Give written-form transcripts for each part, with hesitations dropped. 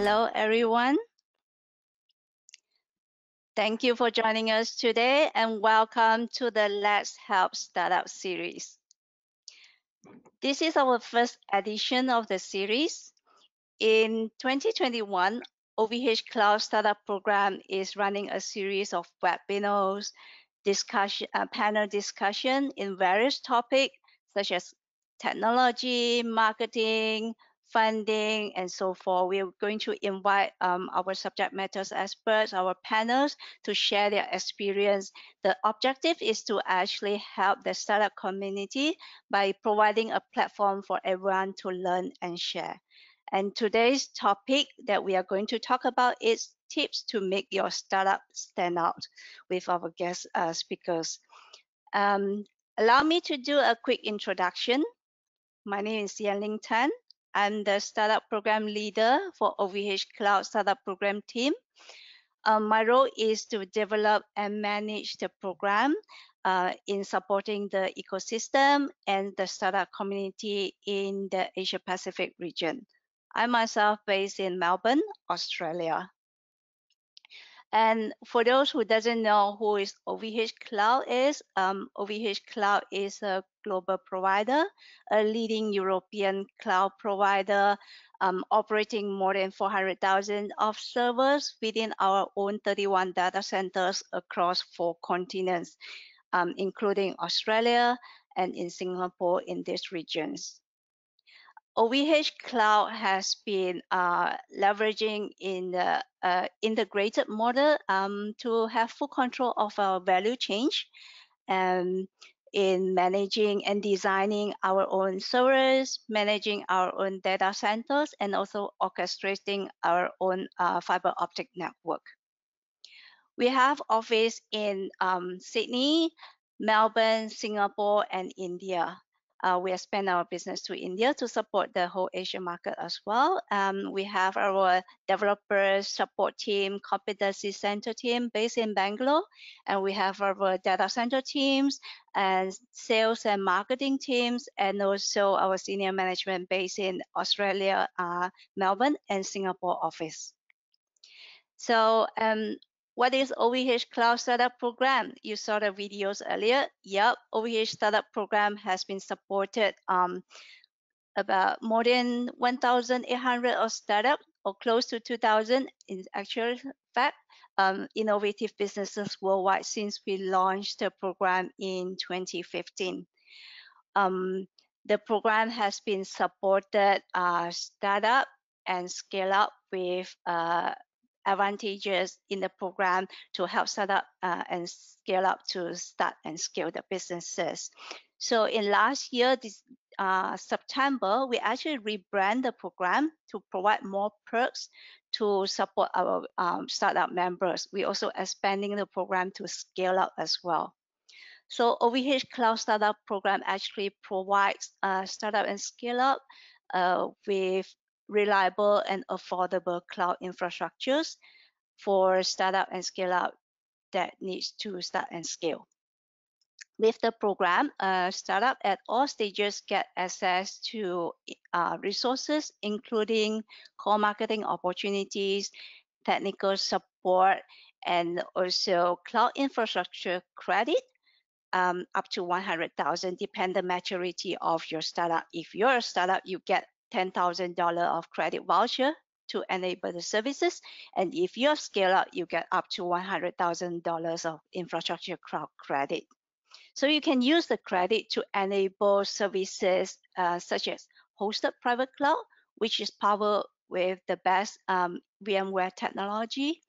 Hello, everyone. Thank you for joining us today and welcome to the Let's Help Startup series. This is our first edition of the series. In 2021, OVHcloud Startup Program is running a series of webinars, panel discussion in various topics such as technology, marketing, funding, and so forth. We're going to invite our subject matters experts, our panels, to share their experience. The objective is to actually help the startup community by providing a platform for everyone to learn and share. And today's topic that we are going to talk about is tips to make your startup stand out with our guest speakers. Allow me to do a quick introduction. My name is Ling. I'm the startup program leader for OVHcloud Startup Program team. My role is to develop and manage the program in supporting the ecosystem and the startup community in the Asia Pacific region. I'm myself based in Melbourne, Australia. And for those who doesn't know who is OVHcloud is, OVHcloud is a global provider, a leading European cloud provider, operating more than 400,000 of servers within our own 31 data centers across 4 continents, including Australia and in Singapore in these regions. OVHcloud has been leveraging in the integrated model to have full control of our value chain in managing and designing our own servers, managing our own data centers, and also orchestrating our own fiber optic network. We have office in Sydney, Melbourne, Singapore, and India. We expand our business to India to support the whole Asia market as well. We have our developers support team, competency center team based in Bangalore, and we have our data center teams and sales and marketing teams, and also our senior management based in Australia, Melbourne, and Singapore office. So what is OVHcloud Startup Program? You saw the videos earlier. Yep, OVH Startup Program has been supported about more than 1,800 of startups, or close to 2,000 in actual fact, innovative businesses worldwide since we launched the program in 2015. The program has been supported startup and scale up with advantages in the program to help start up and scale up to start and scale the businesses. So in last year, this September, we actually rebrand the program to provide more perks to support our startup members. We also expanding the program to scale up as well. So OVHcloud Startup Program actually provides startup and scale up with reliable and affordable cloud infrastructures for startup and scale up that needs to start and scale. With the program, startup at all stages get access to resources, including core marketing opportunities, technical support, and also cloud infrastructure credit up to 100,000, depend the maturity of your startup. If you're a startup, you get $10,000 of credit voucher to enable the services. And if you have scale up, you get up to $100,000 of infrastructure cloud credit. So you can use the credit to enable services such as hosted private cloud, which is powered with the best VMware technology.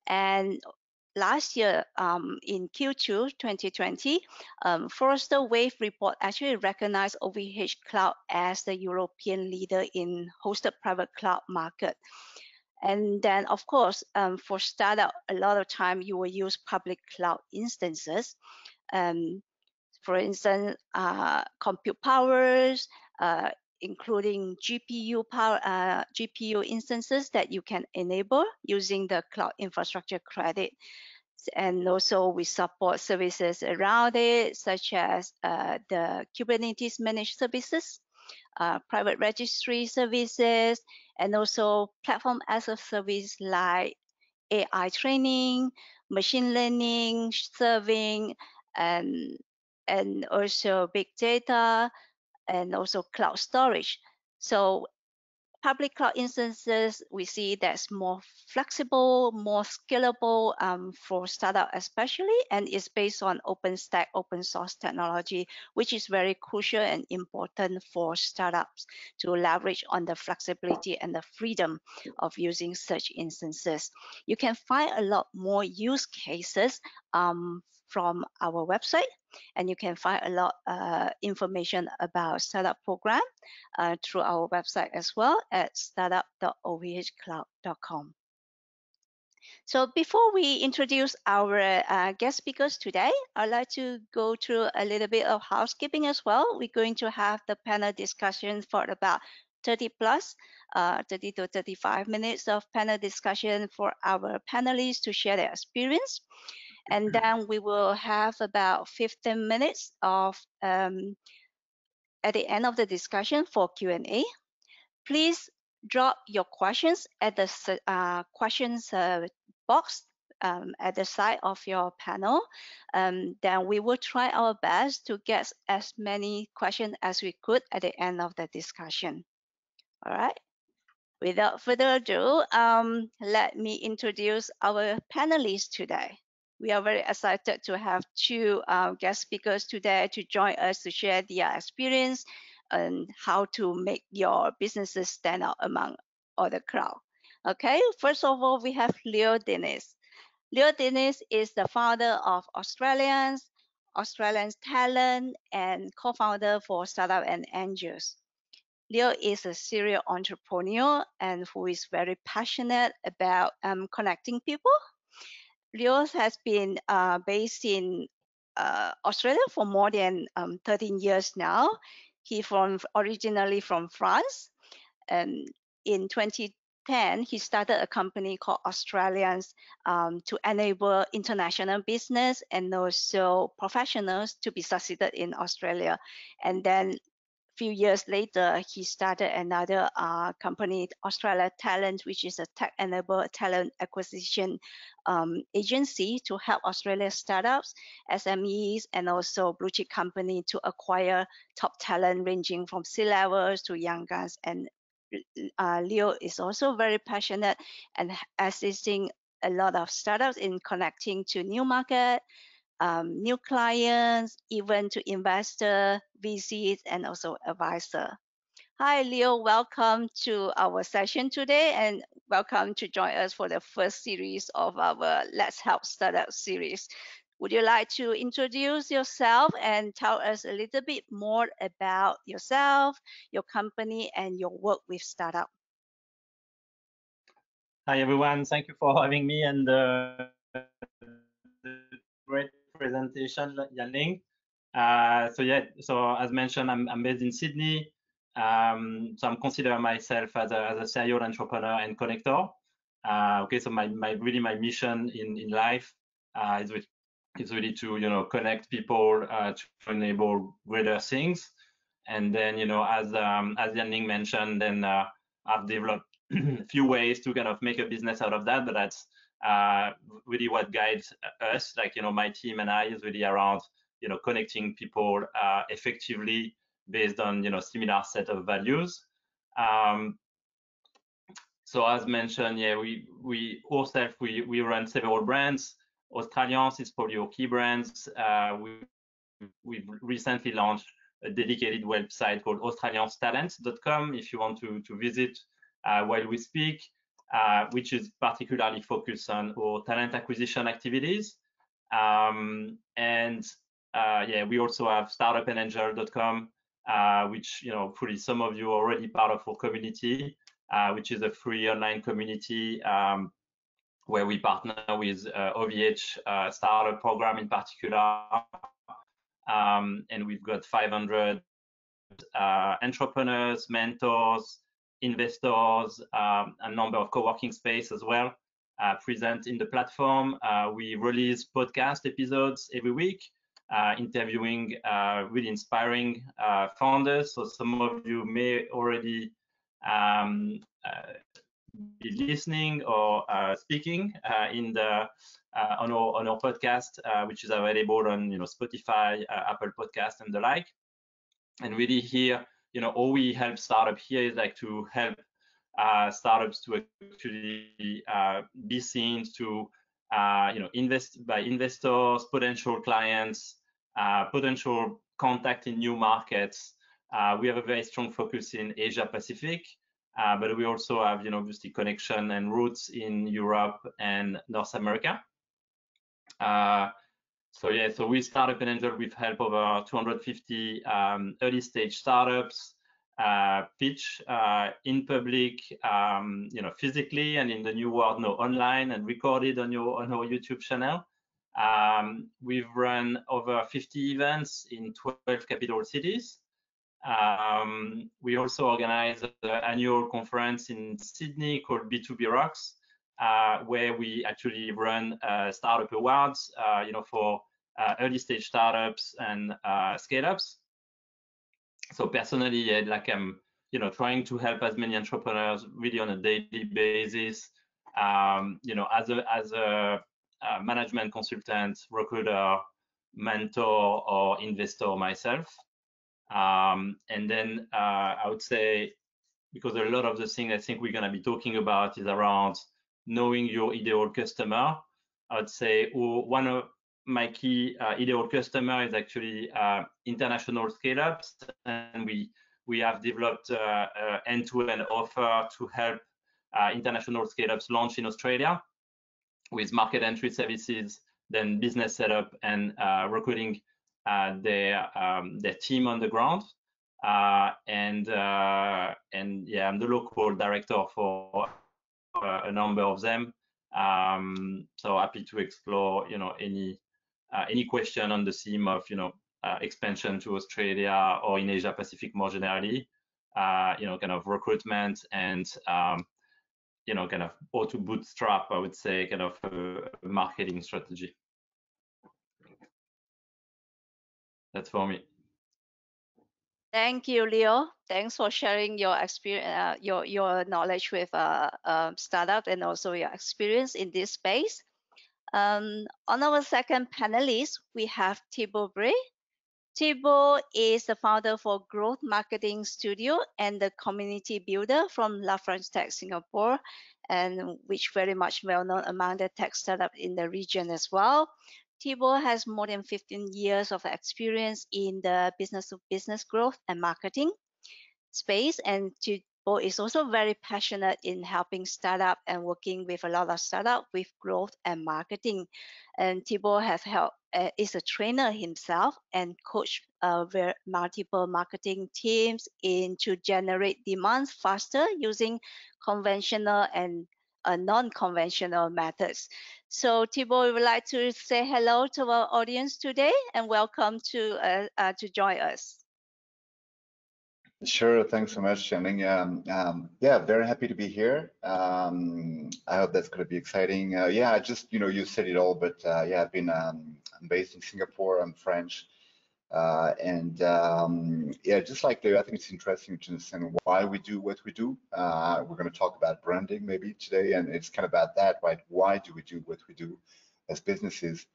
And last year, in Q2 2020, Forrester Wave report actually recognized OVHcloud as the European leader in hosted private cloud market. And then, of course, for startup, a lot of time you will use public cloud instances. For instance, compute powers, including GPU power, GPU instances that you can enable using the cloud infrastructure credit. And also we support services around it, such as the Kubernetes managed services. private registry services, and also platform as a service like AI training, machine learning, serving, and also big data, and also cloud storage. So public cloud instances, we see that's more flexible, more scalable for startup especially, and it's based on OpenStack, open source technology, which is very crucial and important for startups to leverage on the flexibility and the freedom of using such instances. You can find a lot more use cases from our website, and you can find a lot information about startup program through our website as well at startup.ovhcloud.com. So before we introduce our guest speakers today, I'd like to go through a little bit of housekeeping as well. We're going to have the panel discussion for about 30 to 35 minutes of panel discussion for our panelists to share their experience. And then we will have about 15 minutes of at the end of the discussion for Q&A. Please drop your questions at the questions box at the side of your panel. Then we will try our best to get as many questions as we could at the end of the discussion. All right. Without further ado, let me introduce our panelists today. We are very excited to have two guest speakers today to join us to share their experience and how to make your businesses stand out among other crowd. Okay, first of all, we have Leo Dennis. Leo Dennis is the founder of Australiance Talent, and co-founder for Startup and Angels. Leo is a serial entrepreneur and who is very passionate about connecting people. Leo has been based in Australia for more than 13 years now. He originally from France, and in 2010 he started a company called Australiance to enable international business and also professionals to be succeeded in Australia. And then few years later, he started another company, Australia Talent, which is a tech-enabled talent acquisition agency to help Australia startups, SMEs, and also blue chip company to acquire top talent ranging from C-levels to young guns. And Leo is also very passionate and assisting a lot of startups in connecting to new market, new clients, even to investor, VCs, and also advisor. Hi, Leo. Welcome to our session today, and welcome to join us for the first series of our Let's Help Startup series. Would you like to introduce yourself and tell us a little bit more about yourself, your company, and your work with startup? Hi, everyone. Thank you for having me and the great presentation, Ling. So as mentioned, I'm based in Sydney. So I'm considering myself as a serial entrepreneur and connector. Okay, so my mission in life is really to connect people to enable greater things. And then as Ling mentioned, then I've developed a few ways to kind of make a business out of that, but that's really what guides us. Like my team and I is really around connecting people effectively based on similar set of values. So as mentioned, yeah, we ourselves we run several brands. Australiance is probably our key brands. We've recently launched a dedicated website called australiancetalent.com if you want to visit while we speak, which is particularly focused on our talent acquisition activities. Yeah, we also have startupandangel.com, which probably some of you are already part of our community, which is a free online community where we partner with OVH startup program in particular, and we've got 500 entrepreneurs, mentors, investors, a number of co-working space as well present in the platform. We release podcast episodes every week. interviewing really inspiring founders. So some of you may already be listening or speaking in the on our podcast, which is available on Spotify, Apple Podcast, and the like. And really here, all we help startup here is like to help startups to actually be seen to invest by investors, potential clients, potential contact in new markets. We have a very strong focus in Asia Pacific, but we also have obviously connection and roots in Europe and North America. So we started Panelists with help over 250 early stage startups pitch in public, physically, and in the new world, online and recorded on our YouTube channel. We've run over 50 events in 12 capital cities. We also organize an annual conference in Sydney called B2B Rocks, where we actually run startup awards, for early stage startups and scale-ups. So personally, like I'm, trying to help as many entrepreneurs really on a daily basis. As a management consultant, recruiter, mentor, or investor myself. And then I would say, because a lot of the things I think we're going to be talking about is around knowing your ideal customer. I would say one of my key ideal customer is actually international scale-ups, and we have developed end-to-end offer to help international scale-ups launch in Australia with market entry services, then business setup, and recruiting their team on the ground. And yeah, I'm the local director for a number of them. So happy to explore, any question on the theme of, expansion to Australia or in Asia Pacific more generally, kind of recruitment and, kind of how to bootstrap, I would say, kind of a marketing strategy. That's for me. Thank you, Leo. Thanks for sharing your experience, your knowledge with startup and also your experience in this space. On our second panelist, we have Thibaut Briere. Thibaut is the founder for Growth Marketing Studio and the community builder from La France Tech Singapore, and which very much well known among the tech startup in the region as well. Thibaut has more than 15 years of experience in the business-to-business growth and marketing space, and Thibaut is also very passionate in helping startup and working with a lot of startup with growth and marketing. And Thibaut has helped is a trainer himself and coach multiple marketing teams to generate demands faster using conventional and non-conventional methods. So Thibaut would like to say hello to our audience today and welcome to join us. Sure, thanks so much, Ling. Yeah, very happy to be here. I hope that's going to be exciting. Yeah, just you said it all, but yeah, I'm based in Singapore. I'm French, and yeah, just like I think it's interesting to understand why we do what we do. We're going to talk about branding maybe today, and it's kind of about that, right? Why do we do what we do as businesses?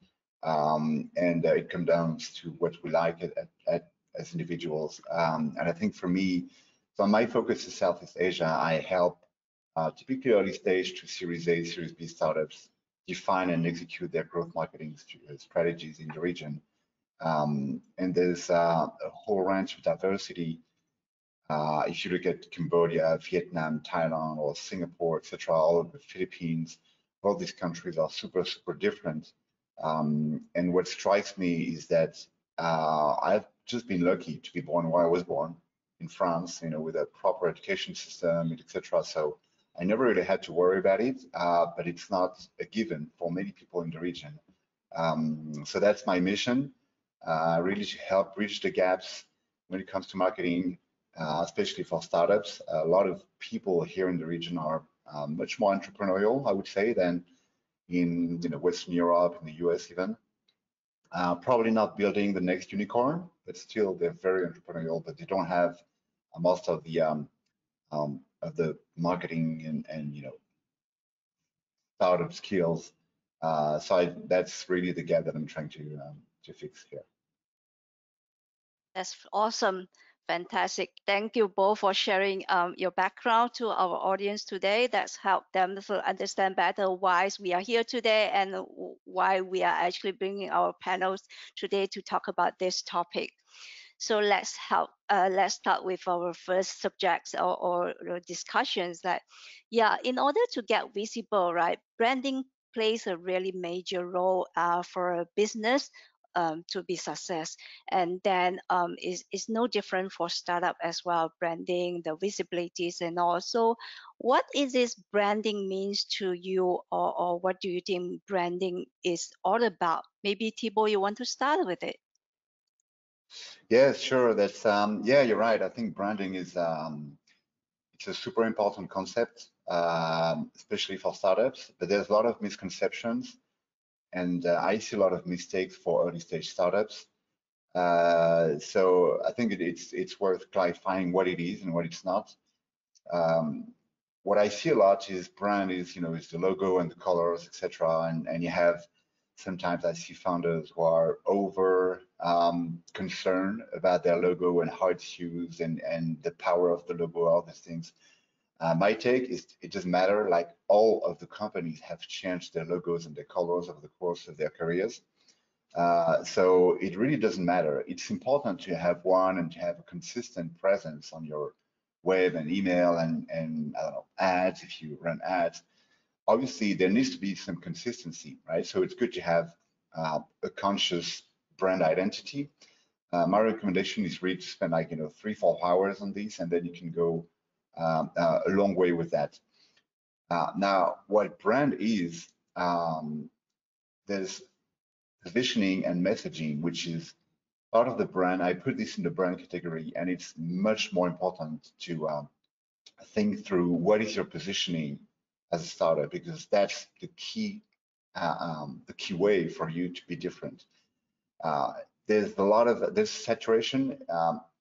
And it comes down to what we like as individuals. And I think for me, so my focus is Southeast Asia. I help typically early stage to Series A, Series B startups define and execute their growth marketing strategies in the region. And there's a whole range of diversity. If you look at Cambodia, Vietnam, Thailand, or Singapore, etc., all of the Philippines, all these countries are super, super different. And what strikes me is that I've just been lucky to be born where I was born in France, with a proper education system, etc. So I never really had to worry about it, but it's not a given for many people in the region. So that's my mission, really to help bridge the gaps when it comes to marketing, especially for startups. A lot of people here in the region are much more entrepreneurial, I would say, than in Western Europe, in the US even. Probably not building the next unicorn, but still they're very entrepreneurial, but they don't have most of the marketing and startup skills. So that's really the gap that I'm trying to fix here. That's awesome. Fantastic. Thank you both for sharing your background to our audience today. That's helped them to understand better why we are here today and why we are actually bringing our panels today to talk about this topic. So let's start with our first subjects or discussions that, yeah, in order to get visible, right, branding plays a really major role for a business to be success. And then is no different for startup as well, branding, the visibilities, and also what is this branding means to you, or what do you think branding is all about? Maybe Thibaut, you want to start with it? Yeah, sure. That's yeah, you're right. I think branding is it's a super important concept, especially for startups. But there's a lot of misconceptions, and I see a lot of mistakes for early stage startups. So I think it's worth clarifying what it is and what it's not. Um, what I see a lot is brand is the logo and the colors, etc. And you have sometimes I see founders who are over concerned about their logo and how it's used and the power of the logo, all these things. My take is it doesn't matter. Like all of the companies have changed their logos and their colors over the course of their careers. So it really doesn't matter. It's important to have one and to have a consistent presence on your web and email and I don't know, ads if you run ads. Obviously, there needs to be some consistency, right? So it's good to have a conscious brand identity. My recommendation is really to spend like 3-4 hours on this, and then you can go a long way with that. Now, what brand is, there's positioning and messaging, which is part of the brand. I put this in the brand category, and it's much more important to think through what is your positioning as a startup, because that's the key way for you to be different. There's saturation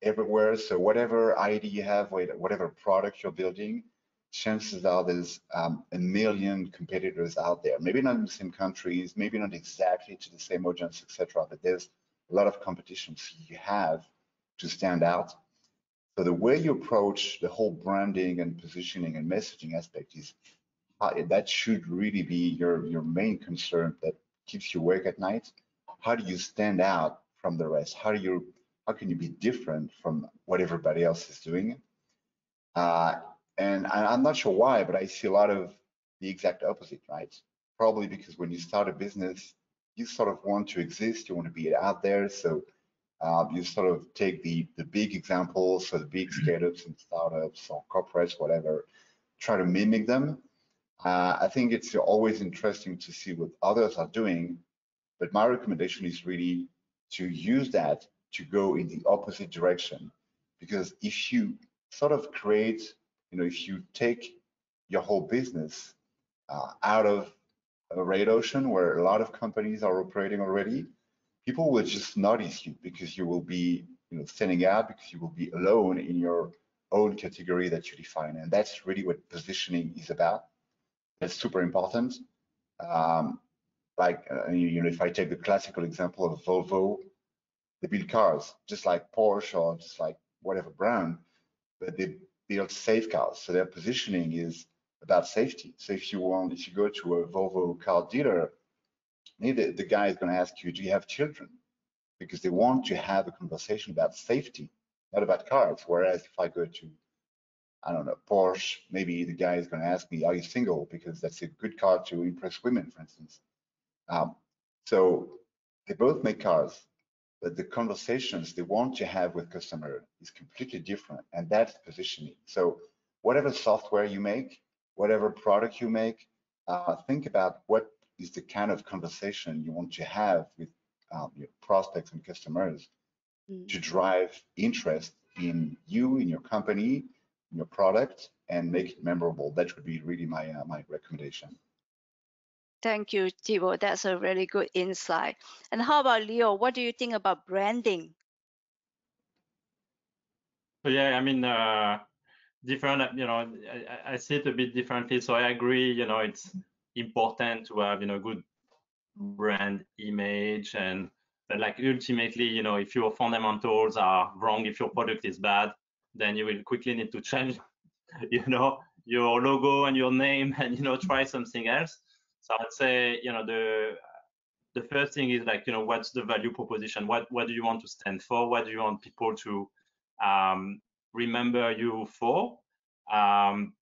everywhere. So whatever ID you have, whatever product you're building, chances are there's a million competitors out there. Maybe not in the same countries, maybe not exactly to the same audience, etc. But there's a lot of competition. So you have to stand out. So the way you approach the whole branding and positioning and messaging aspect is that should really be your main concern that keeps you awake at night. How do you stand out from the rest? How can you be different from what everybody else is doing? And I'm not sure why, but I see a lot of the exact opposite, right? Probably because when you start a business, you sort of want to exist, you want to be out there. So you sort of take the big examples, so the big startups and startups or corporates, whatever, try to mimic them. I think it's always interesting to see what others are doing, but my recommendation is really to use that to go in the opposite direction. Because if you sort of create, if you take your whole business out of a red ocean where a lot of companies are operating already, people will just notice you because you will be, standing out because you will be alone in your own category that you define. And that's really what positioning is about. That's super important. Um, if I take the classical example of Volvo, they build cars just like Porsche or just like whatever brand, but they build safe cars. So their positioning is about safety. So if you go to a Volvo car dealer, maybe the guy is going to ask you, do you have children? Because they want to have a conversation about safety, not about cars. Whereas if I go to, I don't know, Porsche, maybe the guy is going to ask me, are you single? Because that's a good car to impress women, for instance. So they both make cars, but the conversations they want to have with customer is completely different, and that's positioning. So whatever software you make, whatever product you make, think about what is the kind of conversation you want to have with your prospects and customers to drive interest in you, in your company, in your product, and make it memorable. That would be really my recommendation. Thank you, Thibaut. That's a really good insight. And how about Leo? What do you think about branding? So yeah, I mean, different, I see it a bit differently. So I agree, it's important to have, good brand image, and but like ultimately, if your fundamentals are wrong, if your product is bad, then you will quickly need to change, your logo and your name, and try something else. So I'd say, the first thing is like, what's the value proposition? What do you want to stand for? What do you want people to remember you for? And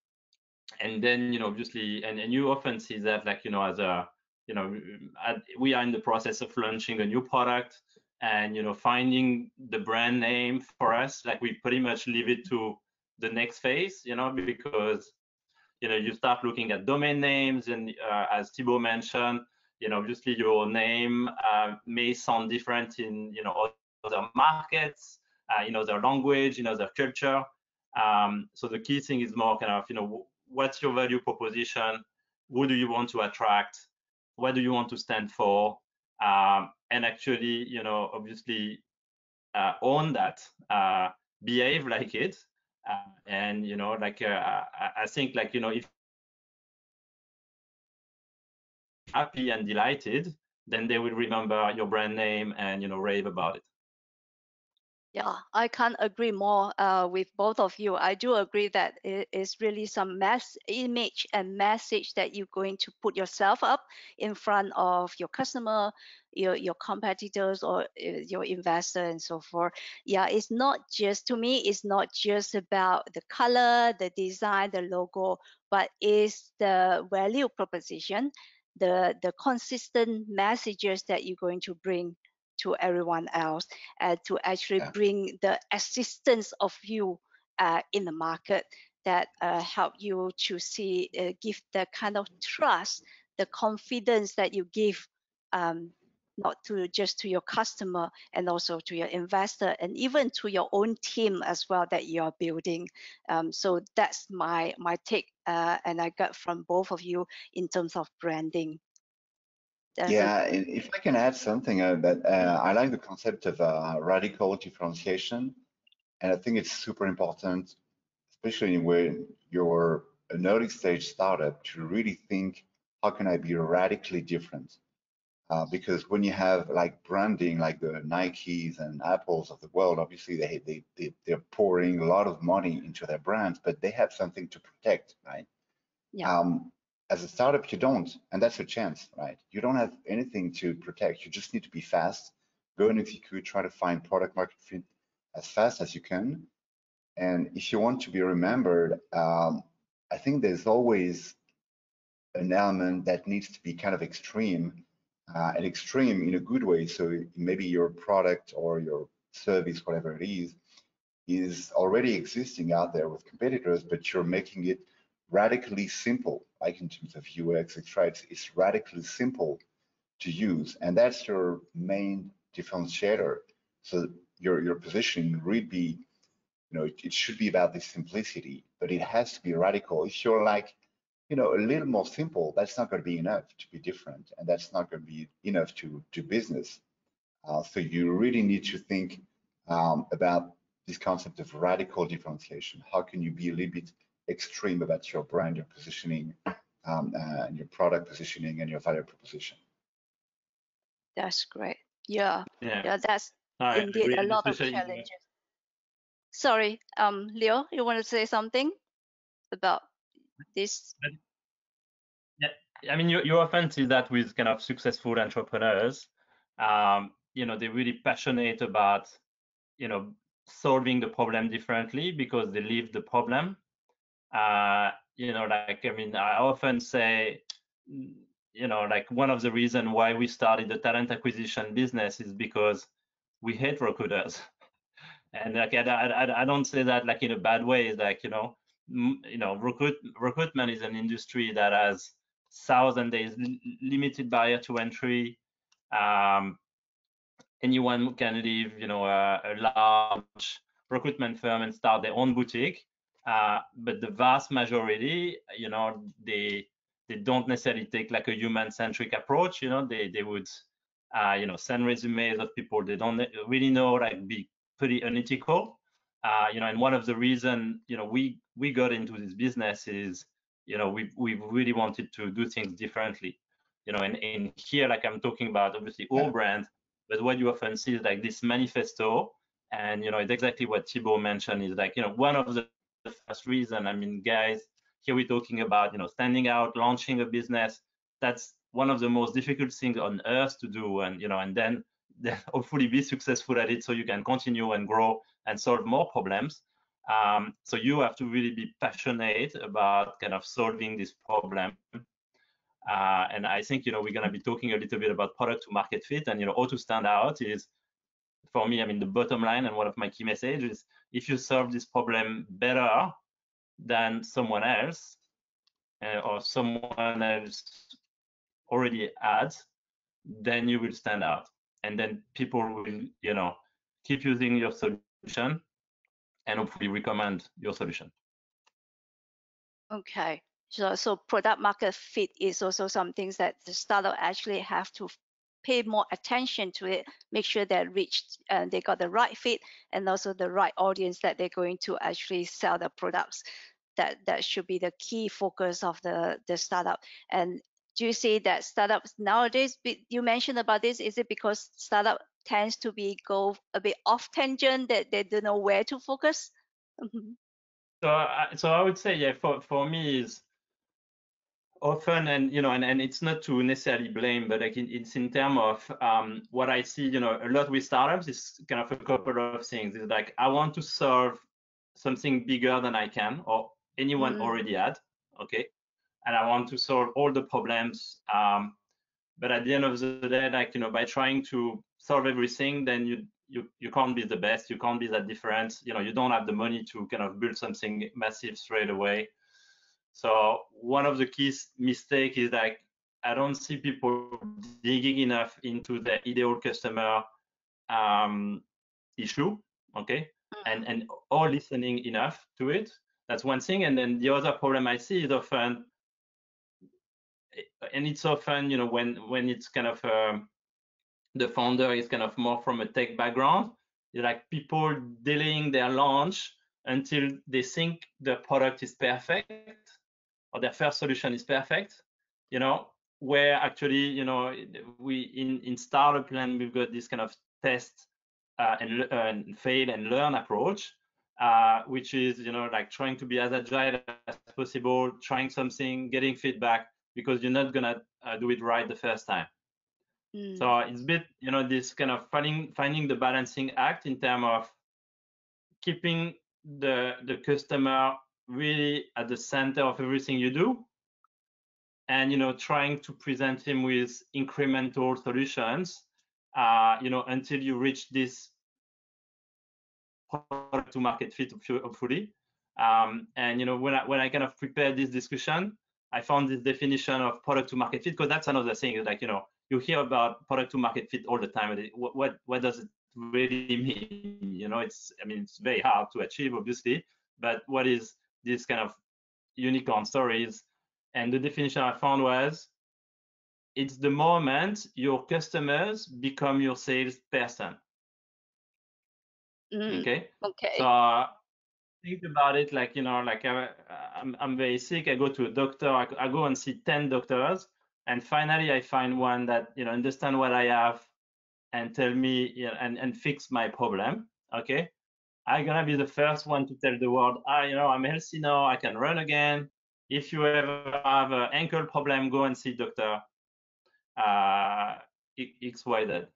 then, obviously, and you often see that, like, as a, we are in the process of launching a new product, and, finding the brand name for us, like, we pretty much leave it to the next phase, because, you start looking at domain names, and as Thibaut mentioned, obviously your name may sound different in, other markets, their language, their culture. So the key thing is more kind of, what's your value proposition? Who do you want to attract? What do you want to stand for? And actually, obviously own that, behave like it. And, like, I think, like, if happy and delighted, then they will remember your brand name and, rave about it. Yeah, I can't agree more with both of you. I do agree that it is really some image and message that you're going to put yourself up in front of your customer, your competitors, or your investor, and so forth. Yeah, it's not just, to me, it's not just about the color, the design, the logo, but it's the value proposition, the consistent messages that you're going to bring to everyone else, to actually bring the assistance of you in the market that help you to see, give the kind of trust, the confidence that you give, not to just to your customer, and also to your investor, and even to your own team as well that you are building. So that's my take, and I got from both of you in terms of branding. Yeah, and if I can add something, that I like the concept of radical differentiation, and I think it's super important, especially when you're an early stage startup, to really think, how can I be radically different? Because when you have like branding, like the Nikes and Apples of the world, obviously they're pouring a lot of money into their brands, but they have something to protect, right? Yeah. As a startup, you don't, and that's your chance, right? You don't have anything to protect. You just need to be fast, go and execute, try to find product market fit as fast as you can. And if you want to be remembered, I think there's always an element that needs to be kind of extreme, and extreme in a good way. So maybe your product or your service, whatever it is already existing out there with competitors, but you're making it radically simple, like in terms of UX, etc. It's radically simple to use, and that's your main differentiator. So your positioning really be, it should be about this simplicity, but it has to be radical. If you're like, a little more simple, that's not going to be enough to be different, and that's not going to be enough to do business. So you really need to think about this concept of radical differentiation. How can you be a little bit extreme about your brand, your positioning, and your product positioning and your value proposition? That's great. Yeah, Yeah, that's I indeed agree, a and lot of especially, challenges. Sorry, Leo, you want to say something about this? yeah, I mean, you often see that with kind of successful entrepreneurs. They're really passionate about, solving the problem differently because they live the problem. Like, I mean, I often say, like, one of the reasons why we started the talent acquisition business is because we hate recruiters. And like, I don't say that like in a bad way. It's like, recruitment is an industry that has thousand days limited barrier to entry. Anyone can leave, a large recruitment firm and start their own boutique. But the vast majority, they they don't necessarily take like a human-centric approach. You know, they would you know, send resumes of people they don't really know, like be pretty unethical. You know, and one of the reason, you know, we got into this business is, you know, we really wanted to do things differently. You know, and in here, like I'm talking about, obviously all brands, but what you often see is like this manifesto, and you know, it's exactly what Thibaut mentioned is like, you know, one of the first reason. I mean, guys, here we're talking about, you know, standing out, launching a business. That's one of the most difficult things on earth to do, and you know, and then hopefully be successful at it so you can continue and grow and solve more problems. So you have to really be passionate about kind of solving this problem. And I think, you know, we're going to be talking a little bit about product to market fit, and you know, how to stand out is, for me, I mean, the bottom line and one of my key messages is, if you solve this problem better than someone else, or someone else already had, then you will stand out, and then people will, you know, keep using your solution and hopefully recommend your solution. Okay, so product market fit is also something that the startup actually have to pay more attention to it, make sure they reached and they got the right fit and also the right audience that they're going to actually sell the products. That should be the key focus of the startup. And do you see that startups nowadays, you mentioned about this, is it because startup tends to be go a bit off tangent, that they don't know where to focus? So I would say, yeah, for me is often, and you know, and it's not to necessarily blame, but like it's in terms of what I see, you know, a lot with startups is kind of a couple of things. It's like, I want to solve something bigger than I can or anyone already had, okay, and I want to solve all the problems. But at the end of the day, like, you know, by trying to solve everything, then you can't be the best, you can't be that different, you know, you don't have the money to kind of build something massive straight away. So one of the key mistake is like, I don't see people digging enough into the ideal customer issue, okay, and or listening enough to it. That's one thing. And then the other problem I see is often, and it's often, you know, when it's kind of the founder is kind of more from a tech background, like people delaying their launch until they think the product is perfect or their first solution is perfect, you know, where actually, you know, we in startup land, we've got this kind of test and fail and learn approach, which is, you know, like trying to be as agile as possible, trying something, getting feedback, because you're not gonna do it right the first time. So it's a bit, you know, this kind of finding the balancing act in terms of keeping the customer really at the center of everything you do, and you know, trying to present him with incremental solutions, you know, until you reach this product to market fit, hopefully. And you know, when I kind of prepared this discussion, I found this definition of product to market fit, because that's another thing. Like, you know, you hear about product to market fit all the time. What does it really mean? You know, I mean, it's very hard to achieve, obviously, but what is this kind of unicorn stories? And the definition I found was, it's the moment your customers become your salesperson. Okay. So think about it like, you know, like I'm very sick. I go to a doctor. I go and see 10 doctors, and finally I find one that, you know, understand what I have and tell me, you know, and fix my problem. Okay. I'm gonna be the first one to tell the world, you know, I'm healthy now. I can run again. If you ever have an ankle problem, go and see doctor XYZ.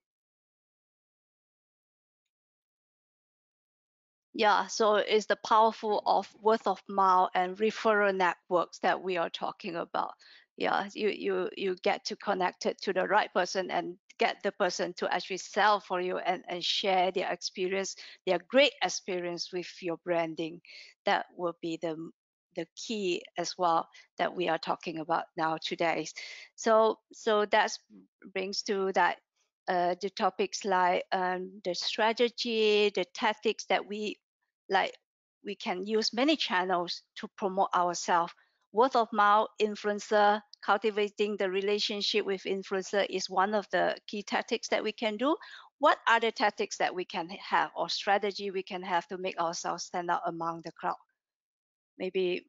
Yeah, so it's the powerful of word of mouth and referral networks that we are talking about. Yeah, you get to connect it to the right person and get the person to actually sell for you and share their experience, their great experience with your branding. That will be the key as well that we are talking about now today. So that brings to that the topics like the strategy, the tactics that we can use many channels to promote ourselves. word of mouth, influencer, cultivating the relationship with influencer is one of the key tactics that we can do. What other tactics that we can have or strategy we can have to make ourselves stand out among the crowd? Maybe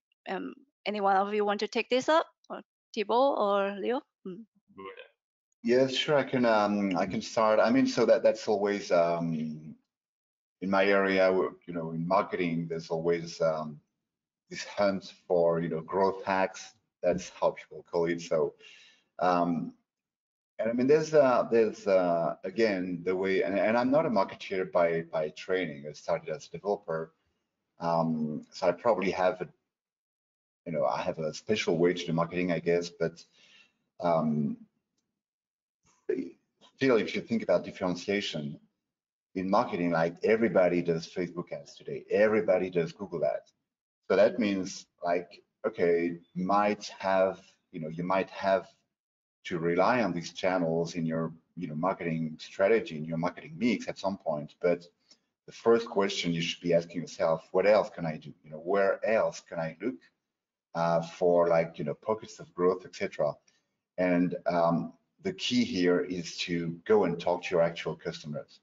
any one of you want to take this up, or Thibaut or Leo? Yes, sure. I can start. I mean, so that's always in my area. You know, in marketing, there's always this hunt for growth hacks. That's how people call it. So, and I mean, there's again the way, and I'm not a marketeer by training. I started as a developer, so I probably have I have a special way to do marketing, I guess. But still, if you think about differentiation in marketing, like everybody does Facebook ads today, everybody does Google ads. So that means like, okay, you might have to rely on these channels in your marketing strategy, in your marketing mix at some point. But the first question you should be asking yourself, what else can I do? Where else can I look for like pockets of growth, etc. And the key here is to go and talk to your actual customers.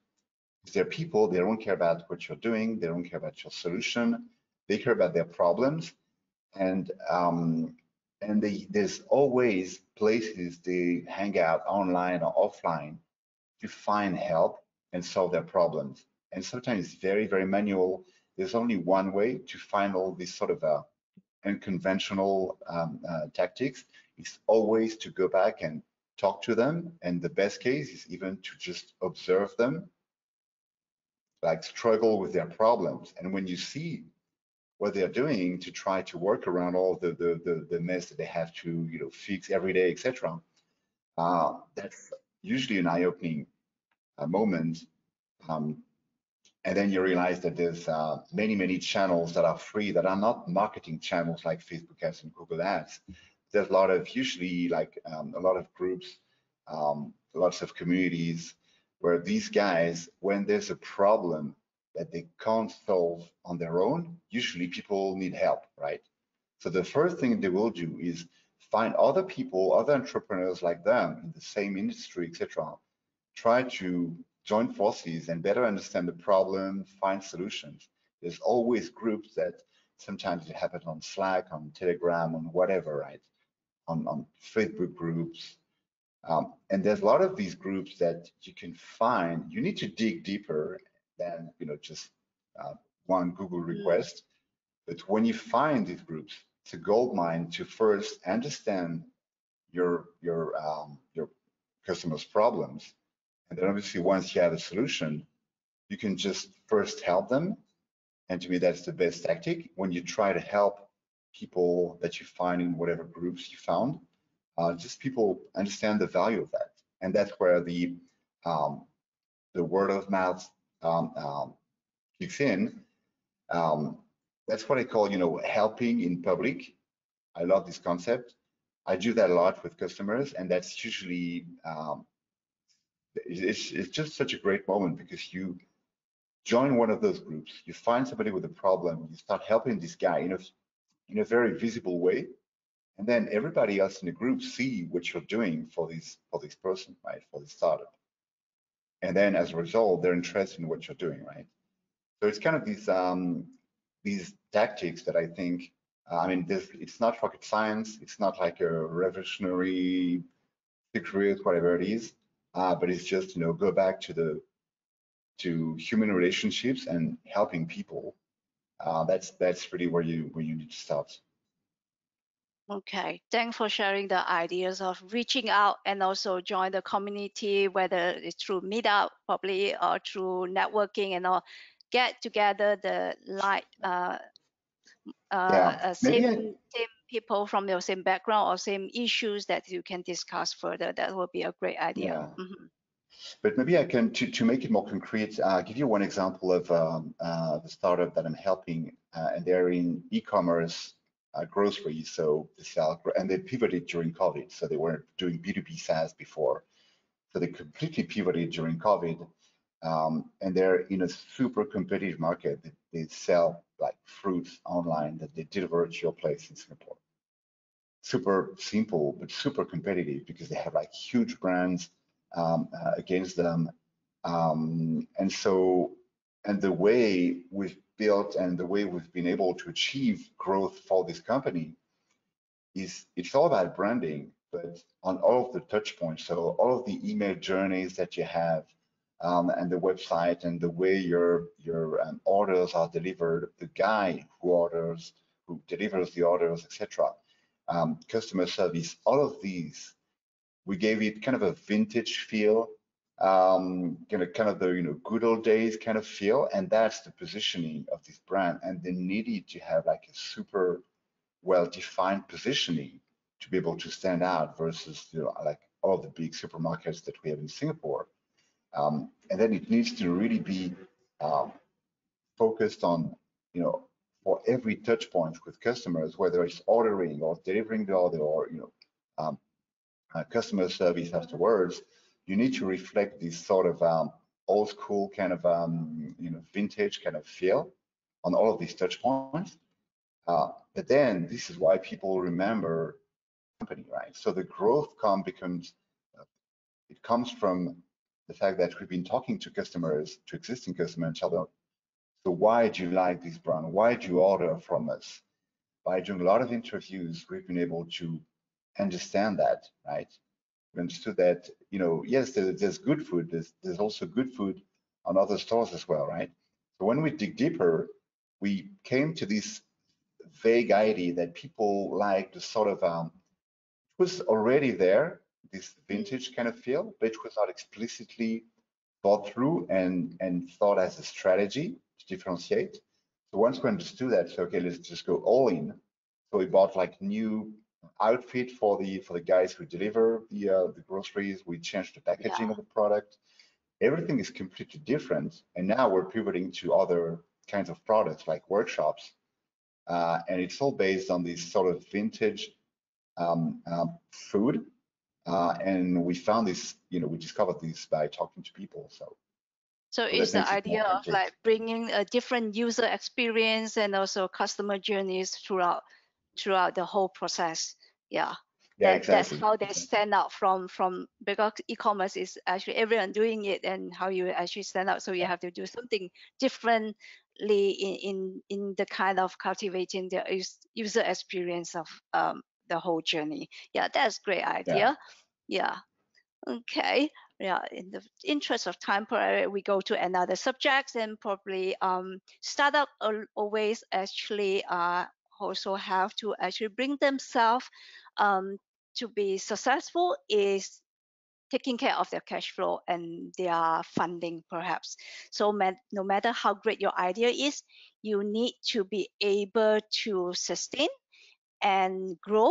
They're people, they don't care about what you're doing, they don't care about your solution, they care about their problems. And there's always places they hang out online or offline to find help and solve their problems. And sometimes it's very, very manual. There's only one way to find all these sort of unconventional tactics. It's always to go back and talk to them. And the best case is even to just observe them, like struggle with their problems. And when you see what they're doing to try to work around all the mess that they have to fix every day, etc. That's usually an eye-opening moment. And then you realize that there's many channels that are free that are not marketing channels like Facebook ads and Google ads. There's a lot of usually like a lot of groups, lots of communities where these guys, when there's a problem that they can't solve on their own, usually people need help, right? So the first thing they will do is find other people, other entrepreneurs like them in the same industry, etc. Try to join forces and better understand the problem, find solutions. There's always groups that sometimes it happens on Slack, on Telegram, on whatever, right? On Facebook groups. And there's a lot of these groups that you can find. You need to dig deeper than just one Google request. But when you find these groups, it's a gold mine to first understand your customers' problems, and then obviously once you have a solution, you can just first help them. And to me, that's the best tactic when you try to help people that you find in whatever groups you found. Just people understand the value of that, and that's where the word of mouth kicks in. That's what I call, helping in public. I love this concept. I do that a lot with customers, and that's usually it's just such a great moment because you join one of those groups, you find somebody with a problem, you start helping this guy in a very visible way, and then everybody else in the group see what you're doing for this person, right, for this startup, and then as a result, they're interested in what you're doing, right? So it's kind of these tactics that I think, I mean, it's not rocket science, it's not like a revolutionary secret, whatever it is, but it's just go back to human relationships and helping people. That's really where you need to start. Okay, thanks for sharing the ideas of reaching out and also join the community, whether it's through Meetup probably or through networking and all. Get together the same people from your same background or same issues that you can discuss further. That would be a great idea. Yeah. But maybe I can, to make it more concrete, give you one example of the startup that I'm helping, and they're in e-commerce groceries. So they sell, and they pivoted during COVID. So they were doing B2B SaaS before. So they completely pivoted during COVID, and they're in a super competitive market. They sell like fruits online that they deliver to your place in Singapore. super simple but super competitive because they have like huge brands against them, and the way we've built and the way we've been able to achieve growth for this company is it's all about branding, but on all of the touch points. So all of the email journeys that you have, and the website and the way your orders are delivered, the guy who delivers the orders, etc. Customer service, all of these, we gave it kind of a vintage feel, kind of the good old days kind of feel, and that's the positioning of this brand. And they needed to have like a super well-defined positioning to be able to stand out versus like all the big supermarkets that we have in Singapore. And then it needs to really be focused on, for every touch point with customers, whether it's ordering or delivering the order or customer service afterwards, you need to reflect this sort of old school kind of vintage kind of feel on all of these touch points. But then this is why people remember the company, right? So the growth it comes from the fact that we've been talking to customers, to existing customers, and tell them, so why do you like this brand? Why do you order from us? By doing a lot of interviews, we've been able to understand that, right? We understood that, yes, there's good food. There's also good food on other stores as well, right? So when we dig deeper, we came to this vague idea that people like the sort of, it was already there, this vintage kind of feel, but it was not explicitly thought through and thought as a strategy to differentiate. So once we understood that, so okay, let's just go all in. So we bought like new outfit for the guys who deliver the groceries. We changed the packaging of the product. Everything is completely different, and now we're pivoting to other kinds of products like workshops, and it's all based on this sort of vintage food. And we found this, we discovered this by talking to people. So it's the idea of like bringing a different user experience and also customer journeys throughout the whole process. Yeah, exactly. That's how they stand out from because e-commerce is actually everyone doing it, and how you actually stand out. So you have to do something differently in the kind of cultivating the user experience of the whole journey. Yeah, that's great idea. Yeah. Okay. Yeah, in the interest of time, probably we go to another subject, and probably startup always actually also have to actually bring themselves to be successful is taking care of their cash flow and their funding, perhaps. So no matter how great your idea is, you need to be able to sustain and grow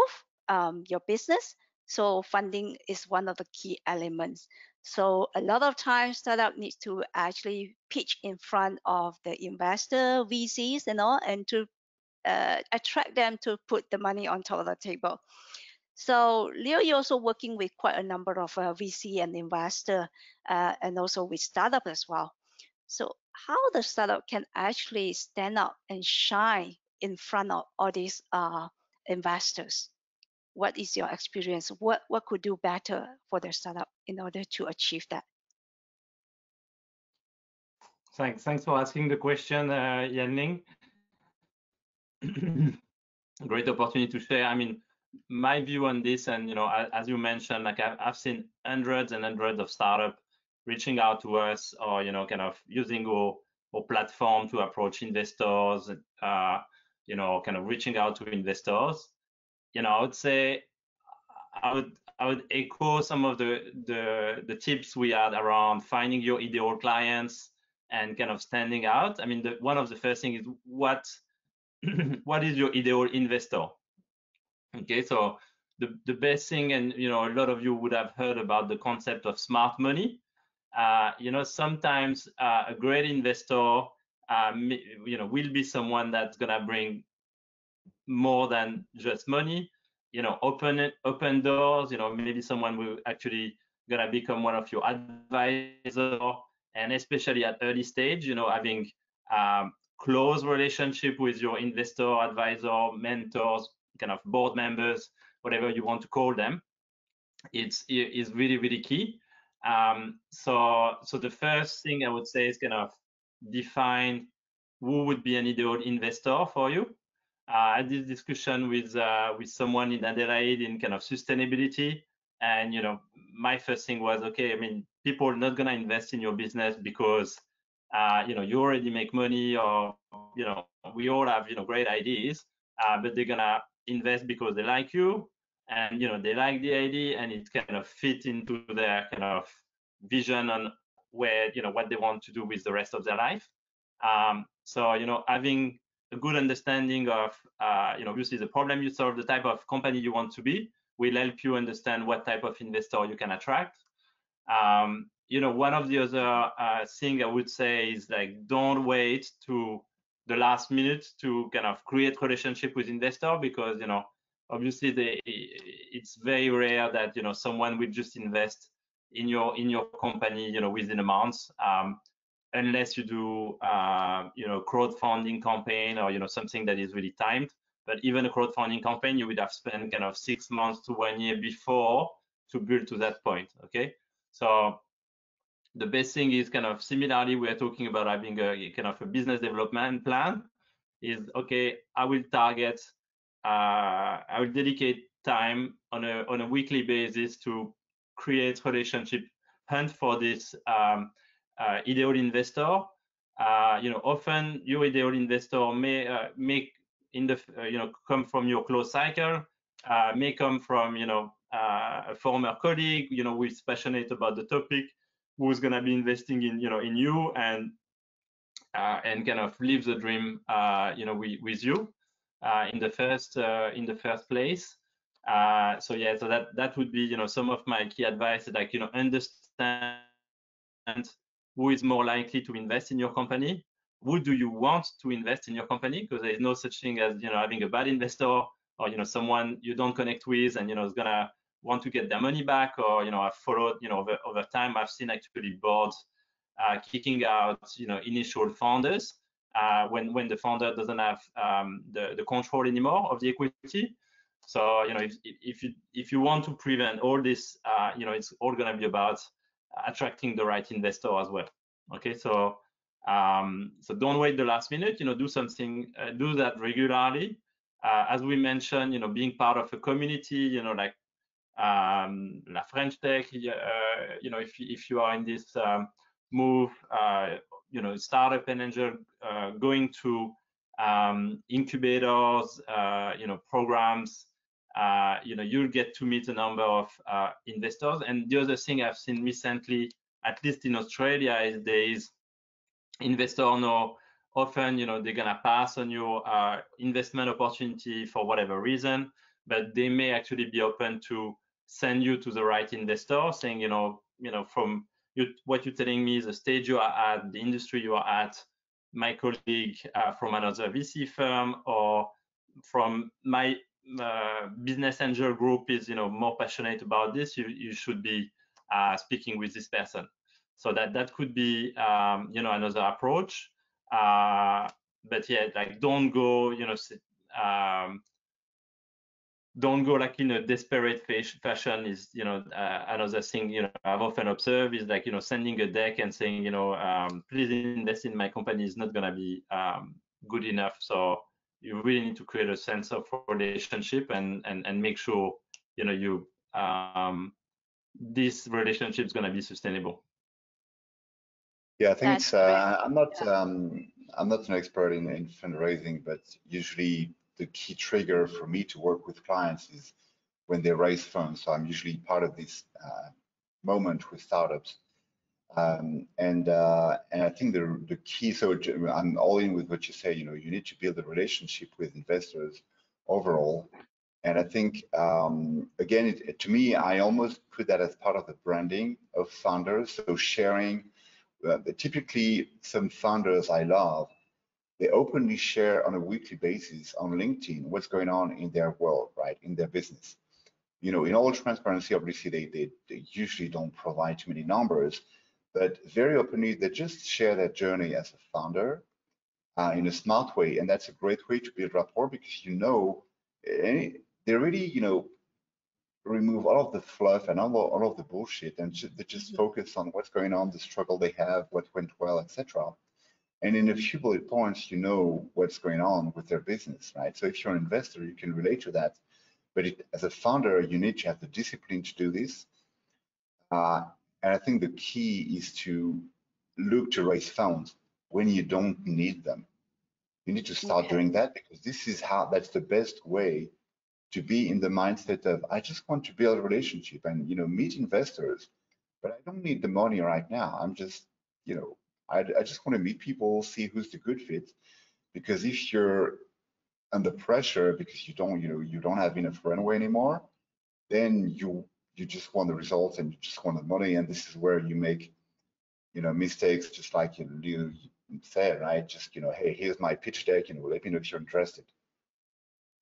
your business. So funding is one of the key elements. So a lot of times startup needs to actually pitch in front of the investor, VCs and all, and to attract them to put the money on top of the table. So Leo, you're also working with quite a number of VC and investor, and also with startup as well. So how the startup can actually stand out and shine in front of all these investors? What is your experience? What could do better for the startup in order to achieve that? Thanks for asking the question, Ling. Great opportunity to share. I mean, my view on this, and as you mentioned, like I've seen hundreds and hundreds of startups reaching out to us, or kind of using our platform to approach investors, kind of reaching out to investors. I would say I would echo some of the tips we had around finding your ideal clients and kind of standing out. I mean, one of the first things is what is your ideal investor? Okay, so the best thing, and a lot of you would have heard about the concept of smart money. Sometimes a great investor, will be someone that's gonna bring more than just money. Open doors. Maybe someone will actually gonna become one of your advisors, and especially at early stage, having close relationship with your investor, advisor, mentors, kind of board members whatever you want to call them, is really, really key. So the first thing I would say is kind of define who would be an ideal investor for you. I had this discussion with someone in Adelaide in kind of sustainability, and my first thing was, okay, I mean, people are not gonna invest in your business because you already make money, or we all have great ideas, but they're gonna invest because they like you, and they like the idea, and it kind of fit into their kind of vision on where what they want to do with the rest of their life. So having a good understanding of obviously the problem you solve, the type of company you want to be, will help you understand what type of investor you can attract. One of the other thing I would say is, like, don't wait to the last minute to kind of create relationship with investor, because obviously it's very rare that someone will just invest in your company within a month, unless you do crowdfunding campaign, or something that is really timed. But even a crowdfunding campaign, you would have spent kind of 6 months to 1 year before to build to that point. Okay, so the best thing is kind of similarly, we're talking about having a kind of a business development plan. Is, okay, I will dedicate time on a weekly basis to create relationship, hunt for this ideal investor. Often your ideal investor may come from your close cycle, may come from a former colleague who is passionate about the topic, who's going to be investing in in you, and kind of live the dream with you in the first place. So yeah, so that would be some of my key advice, like understand who is more likely to invest in your company. Who do you want to invest in your company? Because there is no such thing as having a bad investor, or someone you don't connect with and is gonna want to get their money back, or I've followed over time, I've seen actually boards kicking out initial founders when the founder doesn't have the control anymore of the equity. So if you want to prevent all this, it's all going to be about attracting the right investor as well. Okay, so don't wait the last minute. Do something, do that regularly. As we mentioned, being part of a community, like La French Tech, if you are in this move, startup and angel, going to incubators, programs, you'll get to meet a number of investors. And the other thing I've seen recently, at least in Australia, is there is investor know often they're gonna pass on your investment opportunity for whatever reason, but they may actually be open to send you to the right investor, saying from what you're telling me is the stage you are at, the industry you are at, my colleague from another VC firm or from my business angel group is more passionate about this, you should be speaking with this person. So that could be another approach. But yeah, like don't go like in a desperate fashion is another thing I've often observed is like sending a deck and saying please invest in my company is not going to be good enough. So you really need to create a sense of relationship and make sure you this relationship is going to be sustainable. Yeah, I think it's I'm not an expert in fundraising, but usually the key trigger for me to work with clients is when they raise funds. So I'm usually part of this moment with startups. And I think the key, so I'm all in with what you say, you need to build a relationship with investors overall. And I think, again, to me, I almost put that as part of the branding of founders. So sharing, typically some founders I love, they openly share on a weekly basis on LinkedIn what's going on in their world, right, in their business. In all transparency, obviously, they usually don't provide too many numbers, but very openly, they just share their journey as a founder in a smart way. And that's a great way to build rapport because they really, remove all of the fluff and all of the bullshit, and they just focus on what's going on, the struggle they have, what went well, etc. And in a few bullet points, you know what's going on with their business, right? So if you're an investor, you can relate to that. But as a founder, you need to have the discipline to do this. And I think the key is to look to raise funds when you don't need them. You need to start doing that, because that's the best way to be in the mindset of, I just want to build a relationship and, meet investors, but I don't need the money right now. I'm just, I just want to meet people, see who's the good fit. Because if you're under pressure because you don't have enough runway anymore, then you just want the results and you just want the money. And this is where you make, mistakes, just like you said, right? Just, hey, here's my pitch deck, let me know if you're interested.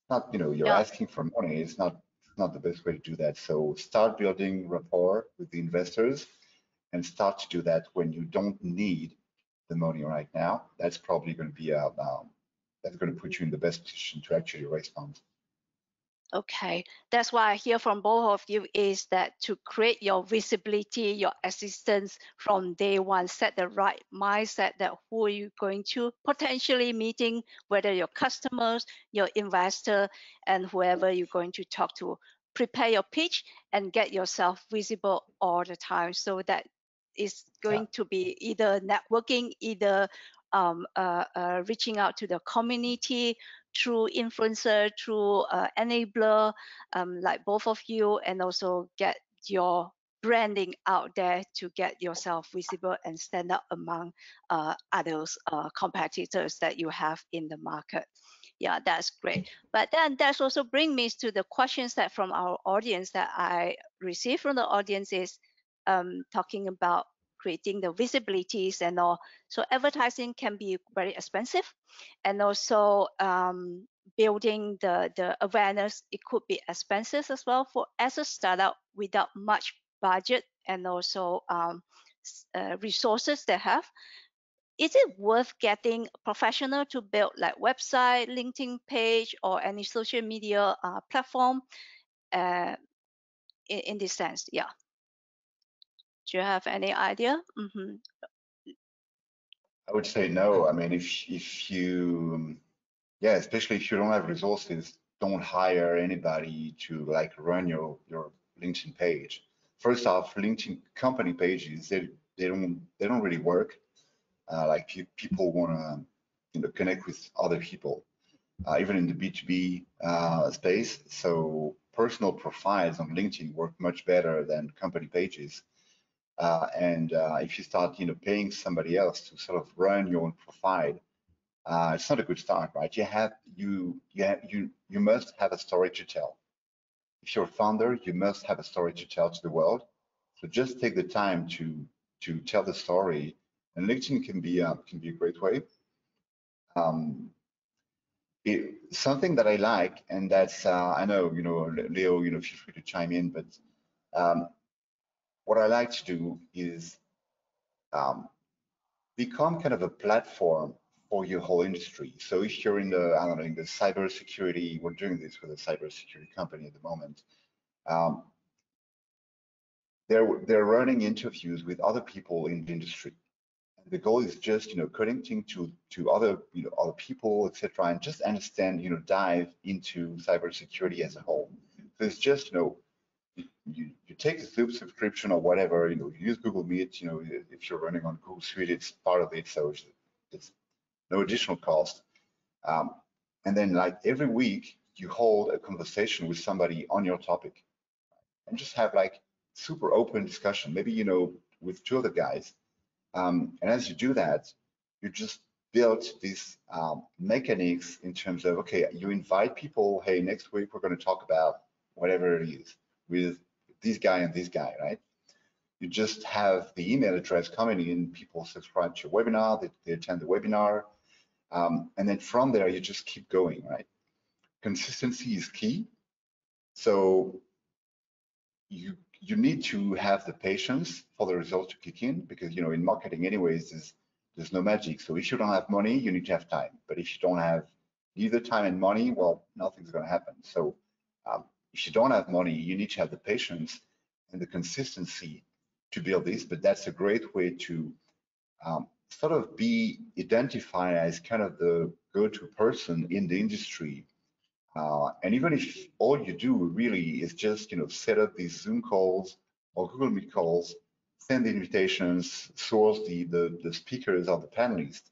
Not, you're asking for money. It's not the best way to do that. So start building rapport with the investors and start to do that when you don't need the money right now. That's probably going to be that's going to put you in the best position to actually raise funds. Okay, that's why I hear from both of you is that to create your visibility, your existence from day one, set the right mindset that who are you going to potentially meeting, whether your customers, your investor, and whoever you're going to talk to. Prepare your pitch and get yourself visible all the time. So that is going to be either networking, either reaching out to the community, through influencer, through enabler, like both of you, and also get your branding out there to get yourself visible and stand out among others competitors that you have in the market. Yeah, that's great. But then that's also brings me to the questions that from our audience that I received from the audience is talking about creating the visibilities and all. So advertising can be very expensive, and also building the awareness, it could be expensive as well for as a startup without much budget and also resources they have. Is it worth getting a professional to build like website, LinkedIn page, or any social media platform in this sense? Yeah. Do you have any idea? I would say no. I mean, if you, especially if you don't have resources, don't hire anybody to like run your LinkedIn page. First off, LinkedIn company pages, they don't really work. Like people want to connect with other people, even in the B2B space. So personal profiles on LinkedIn work much better than company pages. And if you start, paying somebody else to sort of run your own profile, it's not a good start, right? You must have a story to tell. If you're a founder, you must have a story to tell to the world. So just take the time to tell the story, and LinkedIn can be a great way. Something that I like, and that's I know Leo, feel free to chime in, but what I like to do is become kind of a platform for your whole industry. So if you're in the, I don't know, in the cybersecurity, we're doing this with a cybersecurity company at the moment. They're running interviews with other people in the industry. And the goal is just, connecting to other, other people, etc., and just understand, dive into cybersecurity as a whole. So it's just, you take a Zoom subscription or whatever, you use Google Meet, if you're running on Google Suite, it's part of it, so it's no additional cost. And then like every week, you hold a conversation with somebody on your topic and just have like super open discussion, maybe, with two other guys. And as you do that, you just build these mechanics in terms of, okay, you invite people, hey, next week we're going to talk about whatever it is with this guy and this guy, right? You just have the email address coming in, people subscribe to your webinar, they attend the webinar, and then from there, you just keep going, right? Consistency is key. So you need to have the patience for the results to kick in, because in marketing anyways, there's no magic. So if you don't have money, you need to have time. But if you don't have either time and money, well, nothing's going to happen. So if you don't have money, you need to have the patience and the consistency to build this. But that's a great way to sort of be identified as kind of the go-to person in the industry. And even if all you do really is just, set up these Zoom calls or Google Meet calls, send the invitations, source the speakers or the panelists,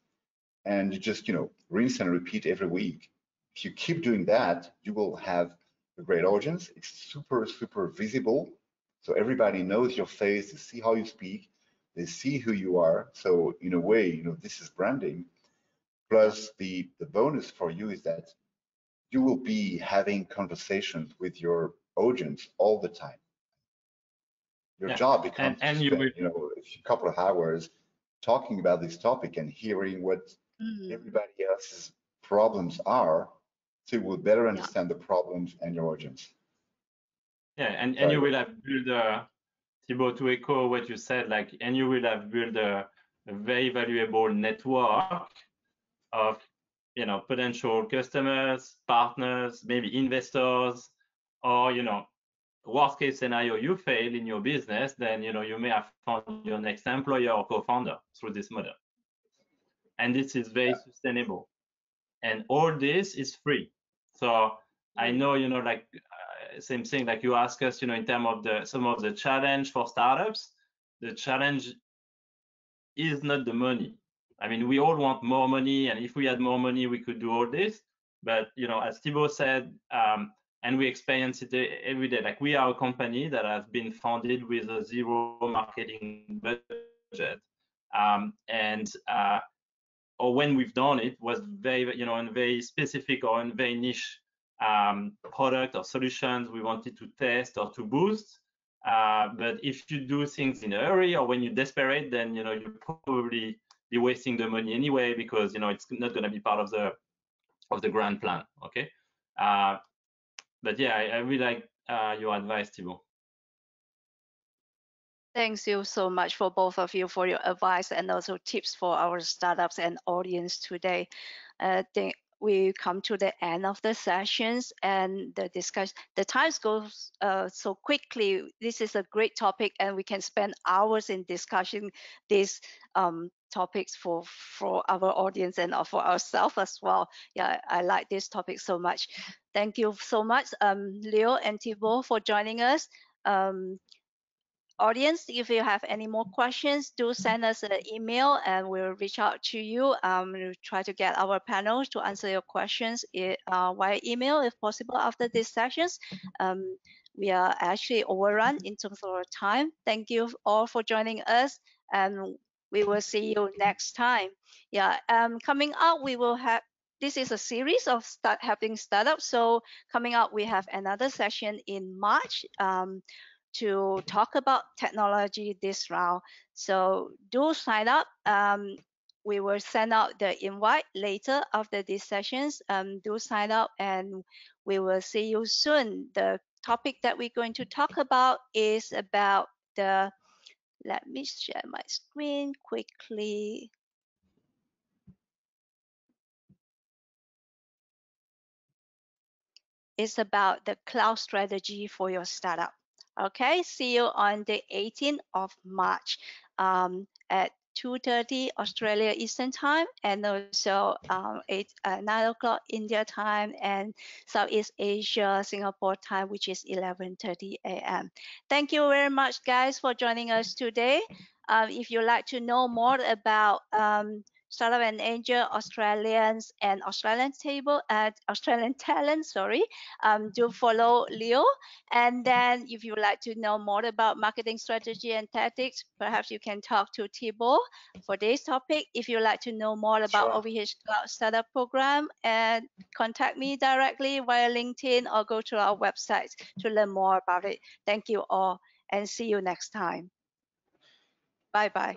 and you just, rinse and repeat every week. If you keep doing that, you will have a great audience. It's super, super visible. So everybody knows your face, they see how you speak, they see who you are. So in a way, this is branding. Plus the bonus for you is that you will be having conversations with your audience all the time. Your job becomes to spend, a couple of hours talking about this topic and hearing what everybody else's problems are, so you will better understand the problems and your audience. Yeah, and you will have built Thibaut, to echo what you said, and you will have built a very valuable network of potential customers, partners, maybe investors, or worst case scenario, you fail in your business, then you may have found your next employer or co-founder through this model. And this is very sustainable. And all this is free. So I know, same thing, like you ask us, in terms of some of the challenge for startups, the challenge is not the money. I mean, we all want more money, and if we had more money, we could do all this. But as Thibaut said, and we experience it every day. Like, we are a company that has been founded with a zero marketing budget, or when we've done it was very, in very specific or in very niche product or solutions we wanted to test or to boost. But if you do things in a hurry or when you're desperate, then you probably be wasting the money anyway, because it's not going to be part of the grand plan. Okay. But yeah, I really like your advice, Thibaut. Thanks you so much for both of you for your advice and also tips for our startups and audience today. I think we come to the end of the sessions and the discussion. The time goes so quickly. This is a great topic, and we can spend hours in discussing these topics for our audience and for ourselves as well. Yeah, I like this topic so much. Thank you so much, Leo and Thibaut, for joining us. Audience, if you have any more questions, do send us an email and we'll reach out to you. We'll try to get our panel to answer your questions via email if possible after these sessions. We are actually overrun in terms of our time. Thank you all for joining us, and we will see you next time. Yeah, coming up, we will have, this is a series of helping startups. So coming up, we have another session in March. To talk about technology this round. So do sign up. We will send out the invite later after these sessions. Do sign up and we will see you soon. The topic that we're going to talk about is about let me share my screen quickly. It's about the cloud strategy for your startup. Okay, see you on the 18th of March at 2:30 Australia Eastern Time, and also 9 o'clock India time, and Southeast Asia Singapore time, which is 11:30 a.m. Thank you very much, guys, for joining us today. If you'd like to know more about Startup and Angel, Australians, and Australian talent, sorry, do follow Leo. And then if you would like to know more about marketing strategy and tactics, perhaps you can talk to Thibaut for this topic. If you'd like to know more about OVHcloud Startup Program, and contact me directly via LinkedIn or go to our website to learn more about it. Thank you all and see you next time. Bye-bye.